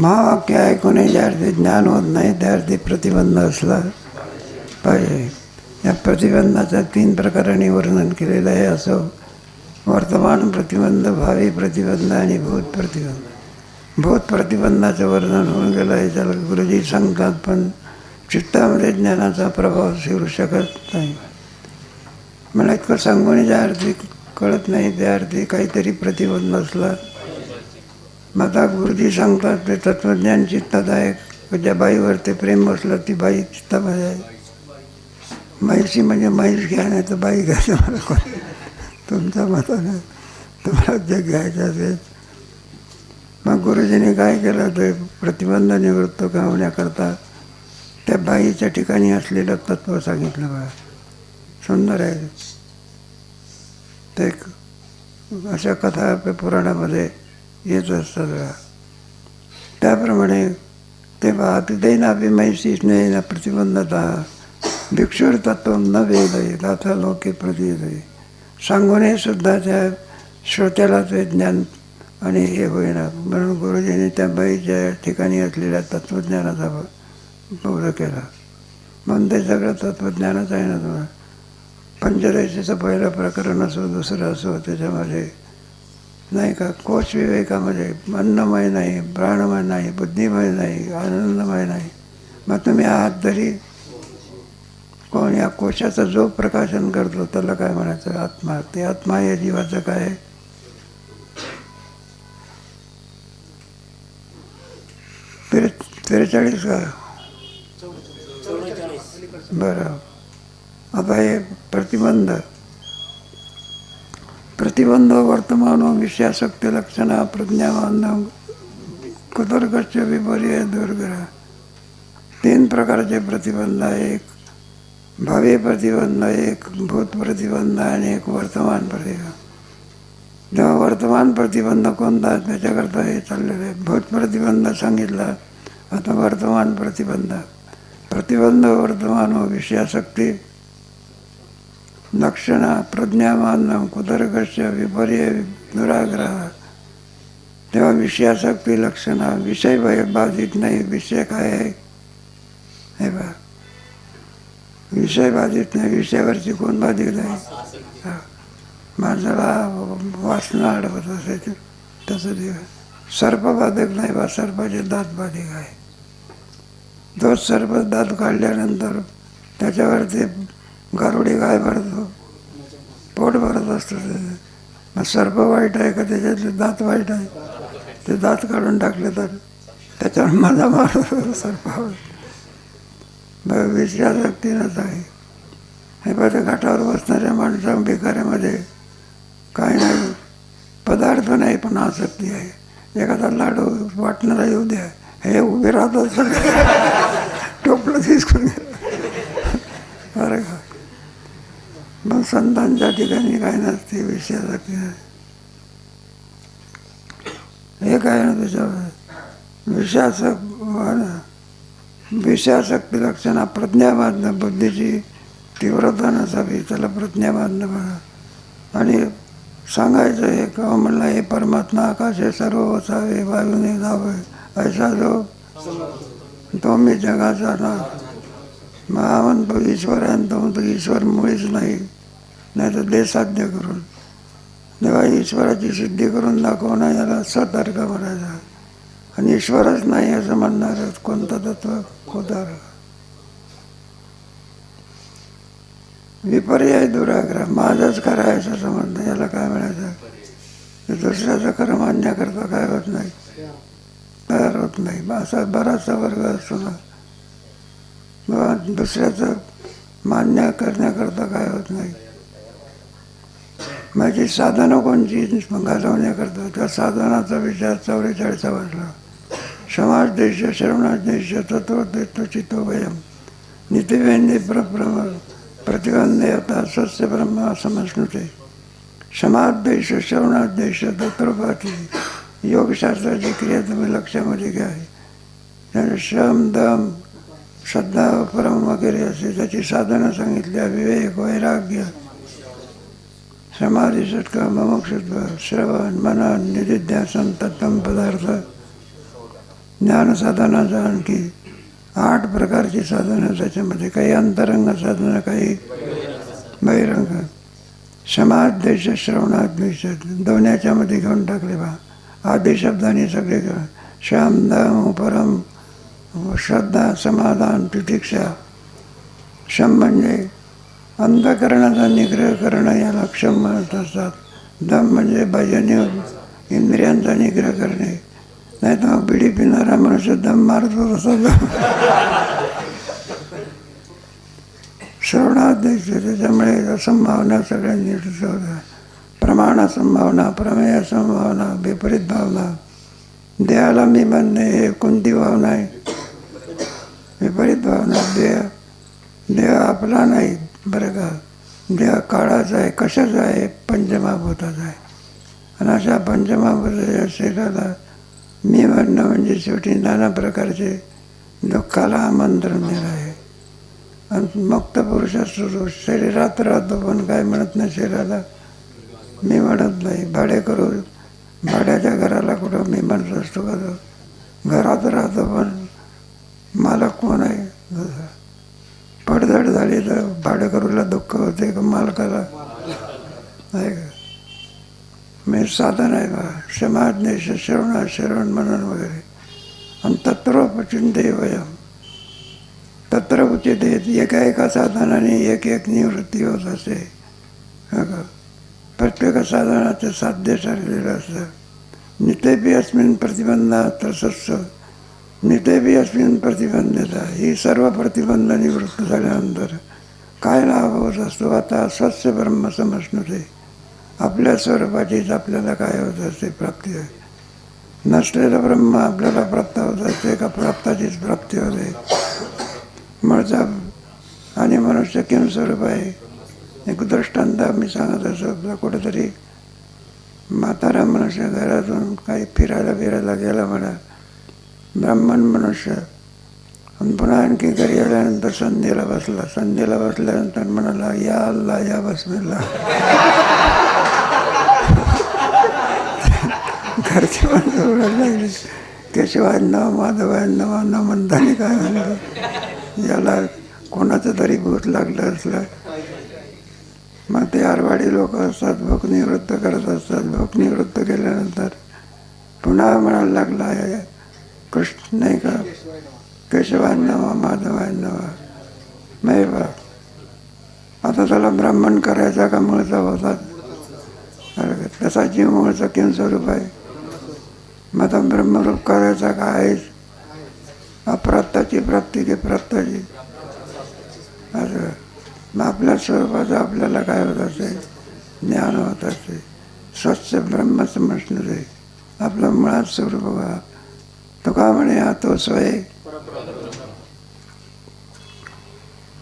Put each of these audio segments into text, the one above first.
महावाक्य ऐकून ज्यार्थी ज्ञान होत नाही त्यार्थी प्रतिबंध असला पाहिजे. या प्रतिबंधाचं 3 प्रकारांनी वर्णन केलेलं आहे. असं वर्तमान प्रतिबंध, भावी प्रतिबंध आणि भूत प्रतिबंध. भूत प्रतिबंधाचं वर्णन होऊन गेलं आहे. त्याला गुरुजी सांगतात, पण चित्तामध्ये ज्ञानाचा प्रभाव शिरू शकत नाही. मला इतकं सांगून ज्या अर्थी कळत नाही त्या अर्थी काहीतरी प्रतिबंध असला. मग आता गुरुजी सांगतात ते तत्त्वज्ञान चित्तात आहे. ज्या बाईवर ते प्रेम बसलं ती बाई चित्तामध्ये आहे. म्हैशी म्हणजे म्हैस घ्या, नाही तर बाई घ्यायचं मला कोण तुमच्या मताने तुम्हाला जे घ्यायचं असेल. मग गुरुजीने काय केलं, ते प्रतिबंध निवृत्त होण्याकरता त्या बाईच्या ठिकाणी असलेलं तत्त्व सांगितलं. बघा सुंदर आहे ते. अशा कथा पुराणामध्ये येत असतात बघा. त्याप्रमाणे ते अतिदैनापि महिषी स्नेहेन प्रतिबंधता भिक्षुर्तत्व न वेदयेत अथा लोके प्रतीयते. सांगूनही सुद्धा त्या श्रोत्याला ते ज्ञान आणि हे होईना. म्हणून गुरुजींनी त्या बाईच्या ठिकाणी असलेल्या तत्त्वज्ञानाचा बोध केला. म्हणून ते सगळं तत्त्वज्ञानच आहे ना. तुम्हाला पंचदशीचं पहिलं प्रकरण असो, दुसरं असो, त्याच्यामध्ये नाही का कोश विवेकामध्ये अन्नमय नाही, प्राणमय नाही, बुद्धिमय नाही, आनंदमय नाही. मग तुम्ही आहात तरी कोण? या कोशाचं जो प्रकाशन करतो त्याला काय म्हणायचं? आत्मा. ते आत्मा या जीवाचं काय? 43 का? बरं. आता हे प्रतिबंध वर्तमान विषयासक्ती लक्षण प्रज्ञावान कुतर्कस्य विपर्य दुर्ग्रह. 3 प्रकारचे प्रतिबंध. एक भावी प्रतिबंध, एक भूत प्रतिबंध आणि एक वर्तमान प्रतिबंध. जेव्हा वर्तमान प्रतिबंध कोणता त्याच्याकरता हे चाललेलं आहे. भूत प्रतिबंध सांगितला, आता वर्तमान प्रतिबंध. प्रतिबंध वर्तमान विषयासक्ती लक्षण प्रज्ञामान कुतर्कस्य विपर्य दुराग्रह. तेव्हा विषयासक्ती लक्षण, विषय बाधित नाही. विषय काय आहे हे बा, विषय बाधित नाही. विषयावरची कोण बाधित आहे? माणसाला वासना अडवत असायचं तसं ते सर्प बाधक नाही बा. सर्पाचे दात बाधिक आहे. तोच सर्प दात काढल्यानंतर त्याच्यावरती गारुडी काय भरतो? पोट भरत असतो. मग सर्प वाईट आहे का त्याच्यातले दात वाईट आहे? ते दात काढून टाकले तर त्याच्यावर माझा मारतो सर्पावर. मग विषयासक्तीनंच आहे. हे बघा घाटावर बसणाऱ्या माणसा भिकाऱ्यामध्ये काय नाही, पदार्थ नाही पण आसक्ती आहे. एखादा लाडू वाटणारा येऊ द्या, हे उभे राहतात सगळे टोपलं दिसून. अरे का मग संतांच्या ठिकाणी काय नसते विषयासक्ती. हे काय ना त्याच्यावर विषयासक्ती लक्षण प्रज्ञाबाधन. बुद्धीची तीव्रता नसावी, त्याला प्रज्ञाबाधन म्हणा. आणि सांगायचं हे का म्हणलं, हे परमात्मा आकाशे सर्व वसावे वायूने जावे ऐसा जो तो मी जगाचा ना. मग म्हणतो ईश्वर आहे, तो म्हणतो ईश्वर मुळीच नाही, नाही तर दे साध्य करून. तेव्हा ईश्वराची सिद्धी करून दाखवणं याला सतर्क म्हणायचं. आणि ईश्वरच नाही असं म्हणणार कोणतं तत्व कोदार. विपर्याय दुराग्रह. माझंच करायचं असं म्हणणं, याला काय म्हणायचं? दुसऱ्याचं खरं मान्याकरता काय होत नाही, तयार होत नाही. असा बराचसा वर्ग असतो ना. दुसऱ्याचं मान्य करण्याकरता काय होत नाही. माझी साधनं कोणची घालवण्याकरता. त्या साधनाचा विचार 44 वाजला. समाजदेश श्रवणादेश तत्वदेश चितो वयम नित्यवेंदे प्रतिबंधे आता स्वस्य ब्रह्म समश्नुते. समाजदेश श्रवणादेश तत्वपाठी योगशास्त्राची क्रिया तुम्ही लक्षामध्ये घ्या. त्याने श्रम दम श्रद्धा परम वगैरे असे त्याची साधनं सांगितली. विवेक वैराग्य समाधी षटक मुमुक्षुत्व श्रवण मनन निधिध्यासन तत्त्व पदार्थ ज्ञानसाधनाचं आणखी 8 प्रकारची साधनं त्याच्यामध्ये, काही अंतरंग साधनं, काही बहिरंग. समादेश श्रवणाद्वेष दोन्याच्यामध्ये घेऊन टाकले बा. आदि शब्दाने सगळे घेऊन श्याम दाम परम श्रद्धा समाधान तितिक्षा. शम म्हणजे अंतःकरणाचा निग्रह करणं, याला क्षम म्हणत असतात. दम म्हणजे बाह्य इंद्रियांचा निग्रह करणे. नाही तर बिडी पिणारा मनुष्य दम मारतो तसा. श्रवणाद्वेष त्याच्यामुळे संभावना सगळ्यांनी प्रमाण संभावना, प्रमेय संभावना, विपरीत भावना. देहाला मी म्हणणे हे कोणती भावना आहे? विपरीत भावना. देह आपला नाही बरं का. देह काळाचा आहे. कशाचा आहे? पंचमहाभूताचा आहे. आणि अशा पंचमहाभूताच्या शरीराला मी म्हणणं म्हणजे शेवटी नाना प्रकारचे दुःखाला आमंत्रण दिलं आहे. आणि मुक्त पुरुष असतो, शरीरात राहतो पण काय म्हणत नाही शरीराला, मी म्हणत नाही. भाडेकरू भाड्याच्या घराला कुठं मी म्हणत असतो का? घरात राहतो पण मालक कोण आहे? पडझड झाली तर भाडेकरूला दुःख होते का मालकाला? आहे का? मी साधन आहे बा. समाज्ञेश श्रवण म्हणून वगैरे. आणि तत्रोपचिंते वयम तत्र उचिते. एका साधनाने एक निवृत्ती होत असते. प्रत्येक साधनाचं साध्य ठरलेलं असतं. नितेपी अस्मिन् प्रतिबंधा त्रसस्स नितेपी अस्मिन् प्रतिबंधता. ही सर्व प्रतिबंध निवृत्त झाल्यानंतर काय लाभ होत असतो? आता स्वच्छ ब्रह्म समजणते. आपल्या स्वरूपाचीच आपल्याला काय होत असते? प्राप्ती आहे. नसलेलं ब्रह्म आपल्याला प्राप्त होत असते का प्राप्ताचीच प्राप्ती होते? मूळचा आणि मनुष्य किम स्वरूप आहे. एक दृष्टांत मी सांगत असतो. कुठेतरी म्हातारा मनुष्य घरातून काही फिरायला गेला म्हणा, ब्राह्मण मनुष्य. आणि पुन्हा आणखी घरी आल्यानंतर संध्येला बसल्यानंतर म्हणाला, या अल्ला या बसमिल्ला. घरची माणसं ओरडायला लागली, केशवांना माधवांना न म्हणताना काय म्हणलं, याला कोणाचं तरी भूत लागलं असलं. मग ते आरवाडी लोक असतात, भूक निवृत्त करत असतात. भूक निवृत्त केल्यानंतर पुन्हा म्हणायला लागला, कृष्ण नाही का, केशवांना माधवांना नाही बा. आता त्याला ब्राह्मण करायचा का मूळचा होतात? तसा जीव मूळचा किम स्वरूप आहे. मग आता ब्रह्मरूप करायचा का आहेच? अप्राप्ताची प्राप्ती की प्राप्ताची असं. मग आपल्या स्वरूपाचं आपल्याला काय होत असे? ज्ञान होत असे. स्वच्छ ब्रह्म समजणे आपलं मुळात स्वरूप बघा. तुका म्हणे तो स्वय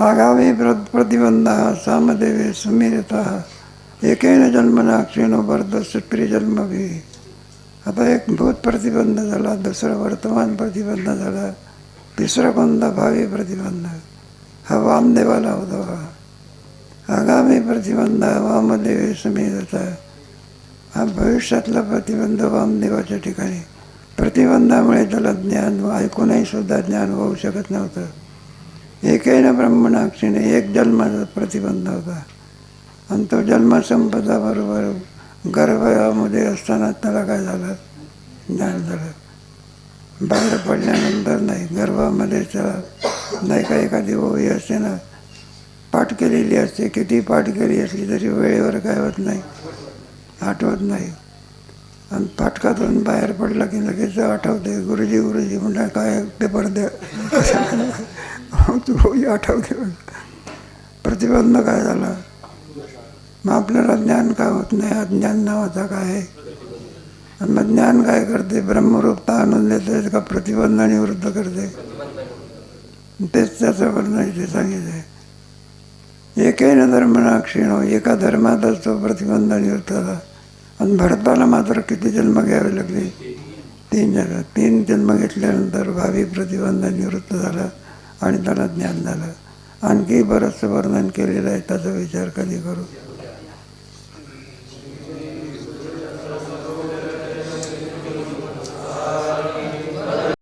आगामी प्रतिबंधा सामदेवे सुमिरता एकेन जन्मना क्षीणो वर्धस्त्री जन्म भी. आता एक भूत प्रतिबंध झाला, दुसरा वर्तमान प्रतिबंध झाला, तिसरा कोणता? भावी प्रतिबंध. हा वामदेवाला होता. आगामी प्रतिबंध वामदेवे समीरता. हा भविष्यातला प्रतिबंध वामदेवाच्या ठिकाणी. प्रतिबंधामुळे त्याला ज्ञान ऐकूनही सुद्धा ज्ञान होऊ शकत नव्हतं. एकेन ब्रह्मणाक्षीने एक जन्माचा प्रतिबंध होता. आणि तो जन्म संपदा बरोबर गर्भामध्ये असताना त्याला काय झालं? ज्ञान झालं. बाहेर पडल्यानंतर नाही. गर्भामध्ये त्याला नाही का एखादी ओवी असते ना, पाठ केलेली असते, किती पाठ केली असली तरी वेळेवर काय होत नाही, आठवत नाही. आणि पाठकातून बाहेर पडला की लगेच आठवते. गुरुजी म्हणजे काय पेपर द्या तू आठवते. प्रतिबंध काय झाला? मग आपल्याला ज्ञान काय होत नाही? अज्ञान नावाचा काय आहे? आणि मग ज्ञान काय करते? ब्रह्मरूपता आणून देते का प्रतिबंध निवृत्त करते? तेच त्याचं वर्णन इथे सांगितलं. एकेन धर्मना क्षीणो. एका धर्मातच तो प्रतिबंध निवृत्त झाला. आणि भरताला मात्र किती जन्म घ्यावे लागले? 3 जन्म. 3 जन्म घेतल्यानंतर भावी प्रतिबंध निवृत्त झाला आणि त्याला ज्ञान झालं. आणखी बरंचसं वर्णन केलेलं आहे, त्याचा विचार कधी करू.